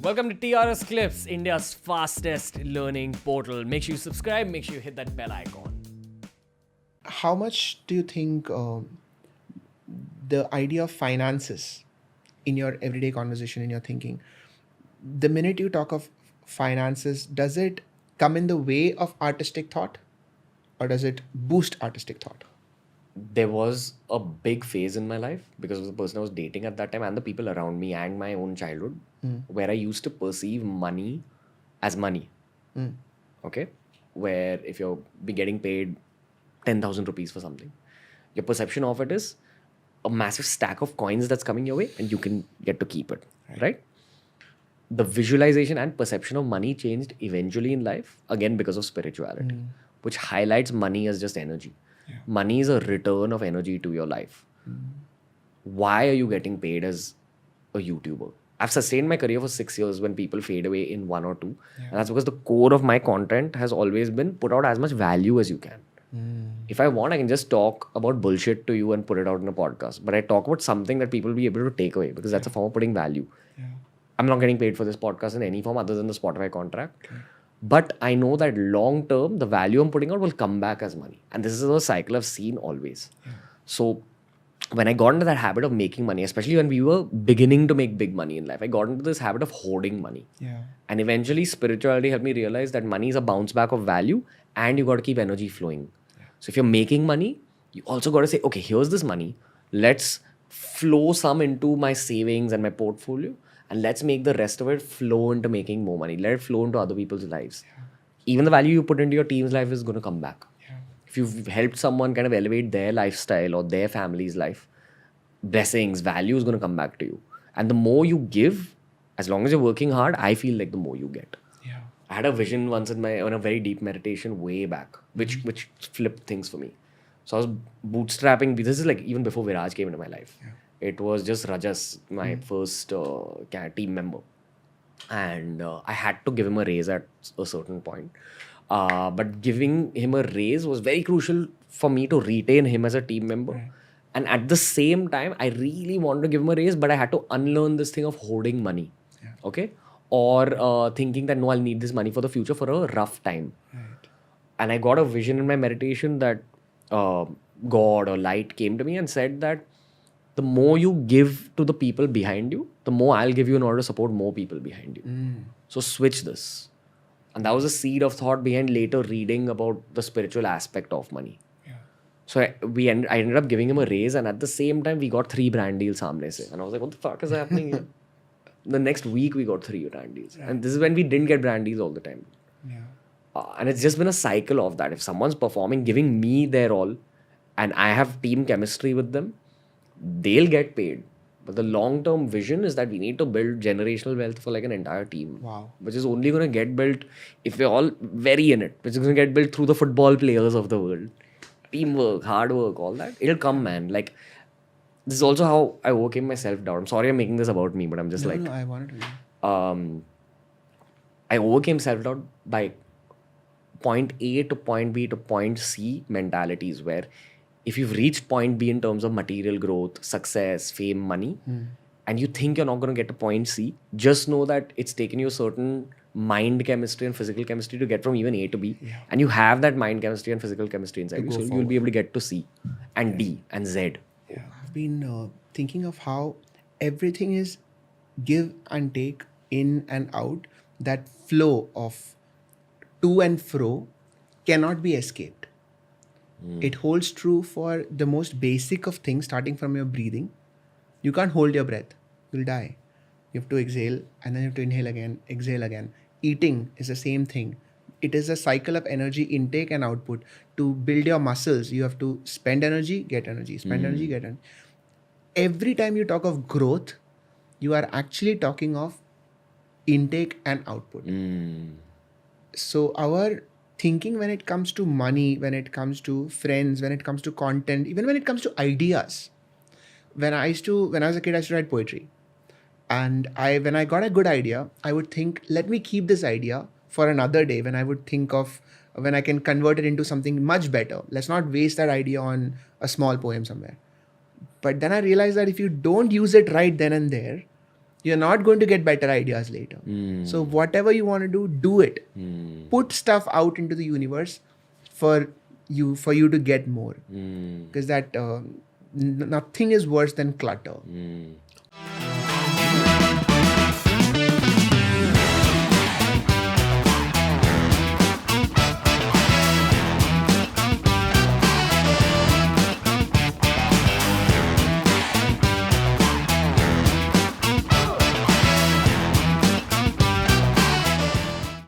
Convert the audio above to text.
Welcome to TRS Clips, India's fastest learning portal. Make sure you subscribe, make sure you hit that bell icon. How much do you think the idea of finances in your everyday conversation, in your thinking, the minute you talk of finances, does it come in the way of artistic thought or does it boost artistic thought? There was a big phase in my life because of the person I was dating at that time and the people around me and my own childhood where I used to perceive money as money. Okay? Where if you're be getting paid 10,000 rupees for something, your perception of it is a massive stack of coins that's coming your way and you can get to keep it. Right? The visualization and perception of money changed eventually in life, again because of spirituality, which highlights money as just energy. Money is a return of energy to your life. Why are you getting paid as a YouTuber? I've sustained my career for 6 years when people fade away in 1 or 2. And that's because the core of my content has always been put out as much value as you can. If I want, I can just talk about bullshit to you and put it out in a podcast. But I talk about something that people will be able to take away because that's a form of putting value. I'm not getting paid for this podcast in any form other than the Spotify contract. But I know that long term, the value I'm putting out will come back as money. And this is a cycle I've seen always. So when I got into that habit of making money, especially when we were beginning to make big money in life, I got into this habit of hoarding money. And eventually spirituality helped me realize that money is a bounce back of value and you got to keep energy flowing. So if you're making money, you also got to say, okay, here's this money. Let's flow some into my savings and my portfolio. And let's make the rest of it flow into making more money. Let it flow into other people's lives. Even the value you put into your team's life is going to come back. If you've helped someone kind of elevate their lifestyle or their family's life, blessings, value is going to come back to you. And the more you give, as long as you're working hard, I feel like the more you get. I had a vision once on a very deep meditation way back, which flipped things for me. So I was bootstrapping. This is like even before Viraj came into my life. It was just Rajas, my first team member. And I had to give him a raise at a certain point. But giving him a raise was very crucial for me to retain him as a team member. And at the same time, I really wanted to give him a raise, but I had to unlearn this thing of hoarding money. Okay? Or thinking that, no, I'll need this money for the future for a rough time. And I got a vision in my meditation that God or light came to me and said that the more you give to the people behind you, the more I'll give you in order to support more people behind you. So switch this. And that was a seed of thought behind later reading about the spiritual aspect of money. So I ended up giving him a raise, and at the same time, we got 3 brand deals samne se. And I was like, what the fuck is happening here? The next week, we got 3 brand deals. And this is when we didn't get brand deals all the time. And it's just been a cycle of that. If someone's performing, giving me their all, and I have team chemistry with them, they'll get paid. But the long-term vision is that we need to build generational wealth for like an entire team. Which is only going to get built if we're all very in it. Which is going to get built through the football players of the world. Teamwork, hard work, all that. It'll come, man. Like, this is also how I overcame my self-doubt. I'm sorry I'm making this about me, but I'm just No, I wanted to. I overcame self-doubt by point A to point B to point C mentalities where if you've reached point B in terms of material growth, success, fame, money, and you think you're not going to get to point C, just know that it's taken you a certain mind chemistry and physical chemistry to get from even A to B. And you have that mind chemistry and physical chemistry inside you. So you'll be able to get to C and D and Z. I've been thinking of how everything is give and take, in and out. That flow of to and fro cannot be escaped. It holds true for the most basic of things, starting from your breathing. You can't hold your breath. You'll die. You have to exhale and then you have to inhale again, exhale again. Eating is the same thing. It is a cycle of energy intake and output. To build your muscles, you have to spend energy, get energy, spend energy, get energy. Every time you talk of growth, you are actually talking of intake and output. So our thinking when it comes to money, when it comes to friends, when it comes to content, even when it comes to ideas. When I was a kid, I used to write poetry. And when I got a good idea, I would think, let me keep this idea for another day when I can convert it into something much better. Let's not waste that idea on a small poem somewhere. But then I realized that if you don't use it right then and there, you're not going to get better ideas later. So whatever you want to do it. Put stuff out into the universe for you to get more, because that nothing is worse than clutter.